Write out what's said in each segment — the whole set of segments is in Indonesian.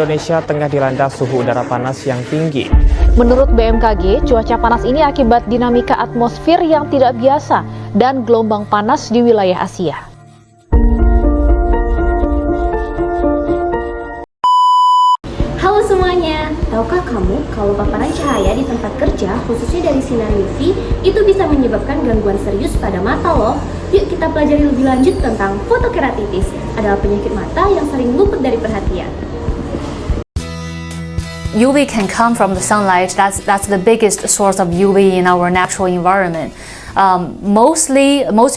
Indonesia tengah dilanda suhu udara panas yang tinggi. Menurut BMKG, cuaca panas ini akibat dinamika atmosfer yang tidak biasa dan gelombang panas di wilayah Asia. Halo semuanya, tahukah kamu kalau paparan cahaya di tempat kerja, khususnya dari sinar UV, itu bisa menyebabkan gangguan serius pada mata loh. Yuk kita pelajari lebih lanjut tentang fotokeratitis, adalah penyakit mata yang sering luput dari perhatian. UV can come from the sunlight. That's the biggest source of UV in our natural environment. Most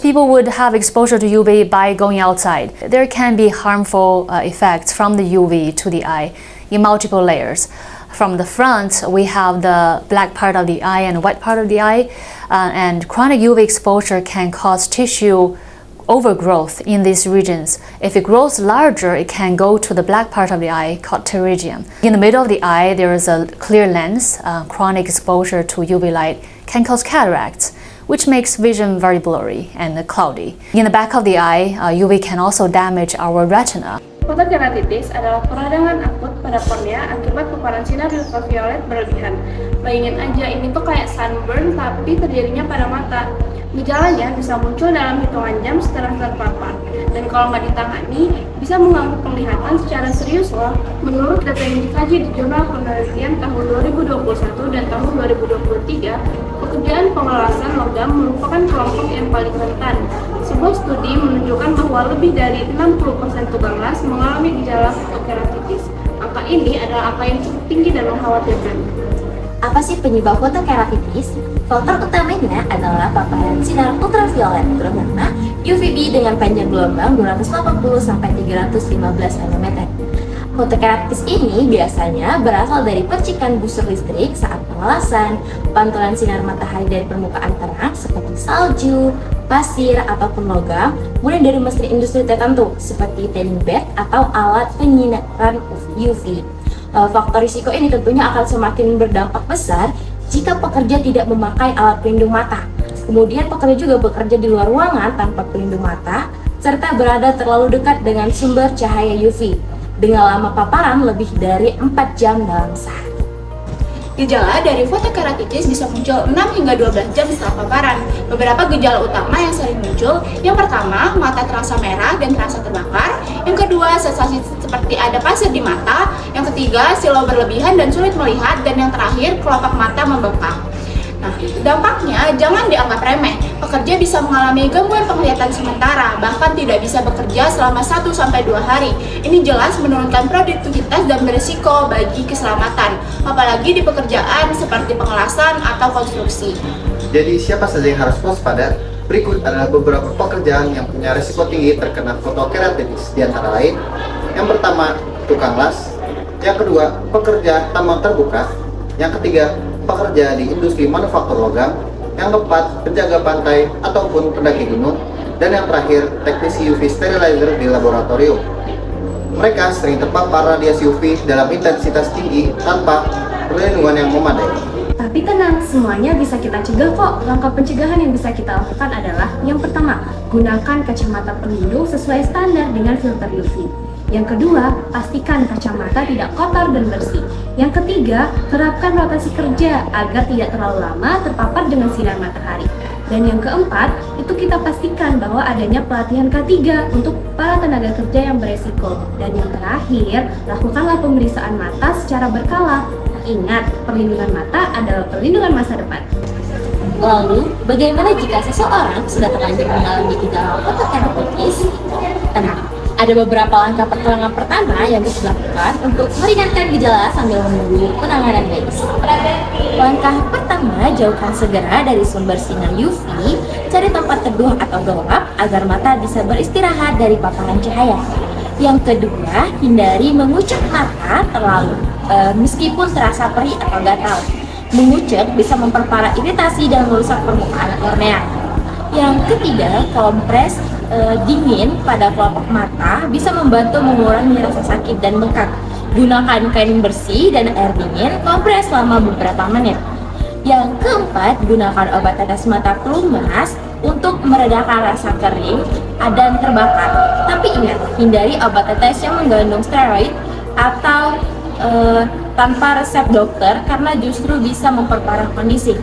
people would have exposure to UV by going outside. There can be harmful effects from the UV to the eye in multiple layers. From the front, we have the black part of the eye and white part of the eye, and chronic UV exposure can cause tissue overgrowth in these regions. If it grows larger, it can go to the black part of the eye called pterygium. In the middle of the eye, there is a clear lens. Chronic exposure to UV light can cause cataracts, which makes vision very blurry and cloudy. In the back of the eye, UV can also damage our retina. Fotokeratitis adalah peradangan akut pada kornea akibat paparan sinar ultraviolet berlebihan. Bayangin aja, ini tuh kayak sunburn tapi terjadinya pada mata. Gejalanya bisa muncul dalam hitungan jam setelah terpapar. Dan kalau nggak ditangani, bisa mengganggu penglihatan secara serius loh. Menurut data yang dikaji di Jurnal Penelitian tahun 2021 dan tahun 2023, pekerjaan pengelasan logam merupakan kelompok yang paling rentan. Sebuah studi menunjukkan bahwa lebih dari 60% tukang las mengalami gejala fotokeratitis. Angka ini adalah angka yang cukup tinggi dan mengkhawatirkan. Apa sih penyebab fotokeratitis? Faktor utamanya adalah paparan sinar ultraviolet, terutama UVB dengan panjang gelombang 280–315 nanometer. Fotokeratitis ini biasanya berasal dari percikan busur listrik saat pengelasan, pantulan sinar matahari dari permukaan terang seperti salju, pasir, ataupun logam, kemudian dari mesin industri tertentu seperti tanning bed atau alat penyinaran UV. Faktor risiko ini tentunya akan semakin berdampak besar jika pekerja tidak memakai alat pelindung mata. Kemudian pekerja juga bekerja di luar ruangan tanpa pelindung mata, serta berada terlalu dekat dengan sumber cahaya UV dengan lama paparan lebih dari 4 jam dalam sehari. Gejala dari fotokeratitis bisa muncul 6 hingga 12 jam setelah paparan. Beberapa gejala utama yang sering muncul, yang pertama, mata terasa merah dan terasa terbakar. Yang kedua, sensasi seperti ada pasir di mata. Yang ketiga, silau berlebihan dan sulit melihat. Dan yang terakhir, kelopak mata membengkak. Nah, dampaknya jangan dianggap remeh. Pekerja bisa mengalami gangguan penglihatan sementara, bahkan tidak bisa bekerja selama 1–2 hari. Ini jelas menurunkan produktivitas dan berisiko bagi keselamatan, apalagi di pekerjaan seperti pengelasan atau konstruksi. Jadi siapa saja yang harus waspada? Berikut adalah beberapa pekerjaan yang punya risiko tinggi terkena fotokeratitis, di antara lain: yang pertama, tukang las; yang kedua, pekerja tambang terbuka; yang ketiga, pekerja di industri manufaktur logam; yang keempat, penjaga pantai ataupun pendaki gunung; dan yang terakhir, teknisi UV sterilizer di laboratorium. Mereka sering terpapar radiasi UV dalam intensitas tinggi tanpa perlindungan yang memadai. Tapi tenang, semuanya bisa kita cegah kok. Langkah pencegahan yang bisa kita lakukan adalah: yang pertama, gunakan kacamata pelindung sesuai standar dengan filter UV. Yang kedua, pastikan kacamata tidak kotor dan bersih. Yang ketiga, terapkan rotasi kerja agar tidak terlalu lama terpapar dengan sinar matahari. Dan yang keempat, itu kita pastikan bahwa adanya pelatihan K3 untuk para tenaga kerja yang beresiko. Dan yang terakhir, lakukanlah pemeriksaan mata secara berkala. Ingat, perlindungan mata adalah perlindungan masa depan. Lalu, bagaimana jika seseorang sudah terlanjur mengalami gejala fotokeratitis? Tenang, ada beberapa langkah pertolongan pertama yang bisa dilakukan untuk meringankan gejala sambil menunggu penanganan medis. Langkah pertama, jauhkan segera dari sumber sinar UV, cari tempat teduh atau gelap agar mata bisa beristirahat dari paparan cahaya. Yang kedua, hindari mengucek mata terlalu, meskipun terasa perih atau gatal. Mengucek bisa memperparah iritasi dan merusak permukaan kornea. Yang ketiga, kompres dingin pada kelopak mata bisa membantu mengurangi rasa sakit dan bengkak. Gunakan kain bersih dan air dingin, kompres selama beberapa menit. Yang keempat, gunakan obat tetes mata pelumas untuk meredakan rasa kering dan terbakar. Tapi ingat, hindari obat tetes yang mengandung steroid atau tanpa resep dokter karena justru bisa memperparah kondisi.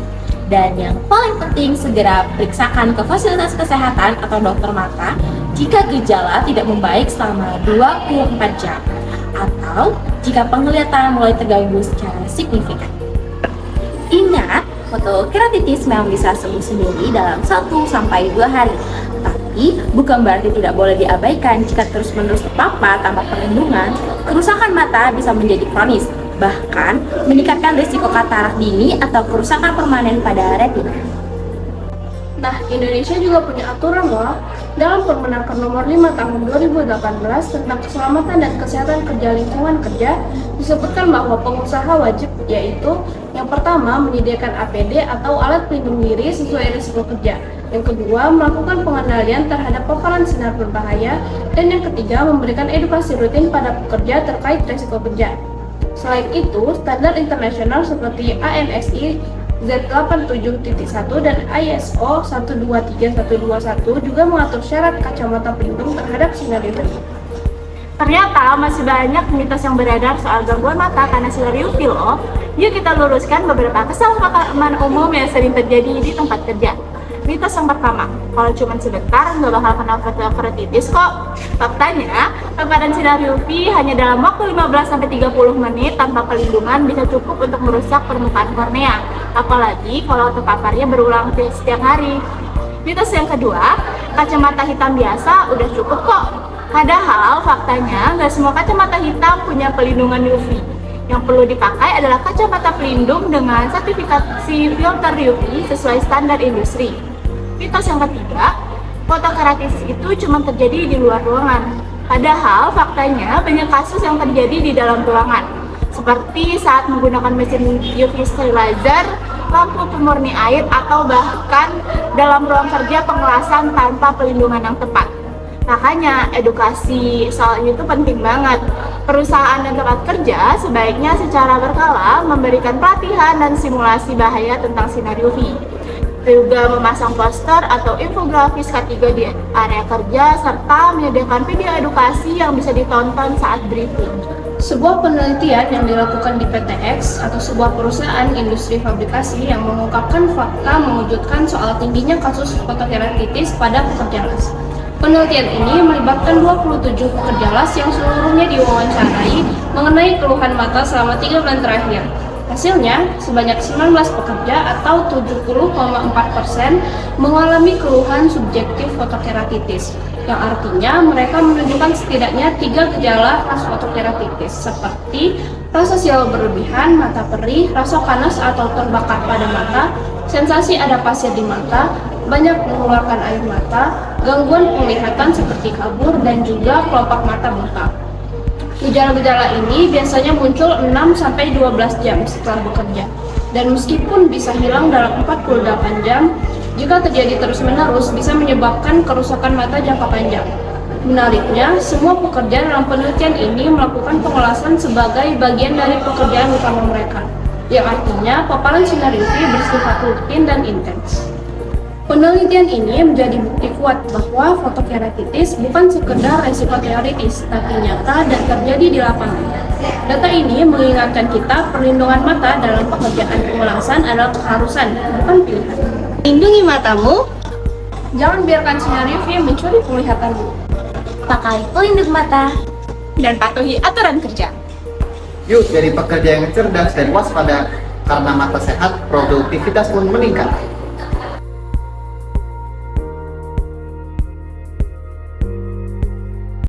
Dan yang paling penting, segera periksakan ke fasilitas kesehatan atau dokter mata jika gejala tidak membaik selama 24 jam atau jika penglihatan mulai terganggu secara signifikan. Ingat, fotokeratitis memang bisa sembuh sendiri dalam 1-2 hari. Tapi bukan berarti tidak boleh diabaikan. Jika terus-menerus terpapar tanpa perlindungan, kerusakan mata bisa menjadi kronis, bahkan meningkatkan risiko katarak dini atau kerusakan permanen pada retina. Nah, Indonesia juga punya aturan loh. Dalam Permenaker nomor 5 tahun 2018 tentang keselamatan dan kesehatan kerja lingkungan kerja, disebutkan bahwa pengusaha wajib, yaitu yang pertama menyediakan APD atau alat pelindung diri sesuai risiko kerja. Yang kedua, melakukan pengendalian terhadap paparan sinar berbahaya. Dan yang ketiga, memberikan edukasi rutin pada pekerja terkait risiko kerja. Selain itu, standar internasional seperti ANSI Z87.1 dan ISO 123121 juga mengatur syarat kacamata pelindung terhadap sinar UV. Ternyata masih banyak mitos yang beredar soal gangguan mata karena sinar UV loh. Yuk kita luruskan beberapa kesalahpahaman umum yang sering terjadi di tempat kerja. Mitos yang pertama, kalau cuma sebentar nggak bakal kena fotokeratitis kok. Faktanya, paparan sinar UV hanya dalam waktu 15-30 menit tanpa pelindungan bisa cukup untuk merusak permukaan kornea. Apalagi kalau terpaparnya berulang setiap hari. Mitos yang kedua, kacamata hitam biasa udah cukup kok. Padahal faktanya nggak semua kacamata hitam punya pelindungan UV. Yang perlu dipakai adalah kacamata pelindung dengan sertifikasi filter UV sesuai standar industri. Mitos yang ketiga, fotokeratitis itu cuma terjadi di luar ruangan. Padahal faktanya banyak kasus yang terjadi di dalam ruangan, seperti saat menggunakan mesin UV sterilizer, lampu pemurni air, atau bahkan dalam ruang kerja pengelasan tanpa pelindungan yang tepat. Makanya edukasi soal itu penting banget. Perusahaan dan tempat kerja sebaiknya secara berkala memberikan pelatihan dan simulasi bahaya tentang sinar UV. Juga memasang poster atau infografis K3 di area kerja, serta menyediakan video edukasi yang bisa ditonton saat briefing. Sebuah penelitian yang dilakukan di PTX atau sebuah perusahaan industri fabrikasi yang mengungkapkan fakta mengejutkan soal tingginya kasus fotokeratitis pada pekerja las. Penelitian ini melibatkan 27 pekerja las yang seluruhnya diwawancarai mengenai keluhan mata selama 3 bulan terakhir. Hasilnya, sebanyak 19 pekerja atau 70,4% mengalami keluhan subjektif fotokeratitis, yang artinya mereka menunjukkan setidaknya 3 gejala khas fotokeratitis seperti rasa silau berlebihan, mata perih, rasa panas atau terbakar pada mata, sensasi ada pasir di mata, banyak mengeluarkan air mata, gangguan penglihatan seperti kabur, dan juga kelopak mata bengkak. Gejala-gejala ini biasanya muncul 6-12 jam setelah bekerja, dan meskipun bisa hilang dalam 48 jam, jika terjadi terus-menerus bisa menyebabkan kerusakan mata jangka panjang. Menariknya, semua pekerja dalam penelitian ini melakukan pengelasan sebagai bagian dari pekerjaan utama mereka, yang artinya paparan sinar UV bersifat rutin dan intens. Penelitian ini menjadi bukti kuat bahwa fotokeratitis bukan sekedar resiko teoritis, tapi nyata dan terjadi di lapangan. Data ini mengingatkan kita perlindungan mata dalam pekerjaan pengelasan adalah keharusan, bukan pilihan. Lindungi matamu, Jangan biarkan sinar UV mencuri penglihatanmu. pakai pelindung mata, Dan patuhi aturan kerja. Yuk jadi pekerja yang cerdas dan waspada, karena mata sehat, produktivitas pun meningkat.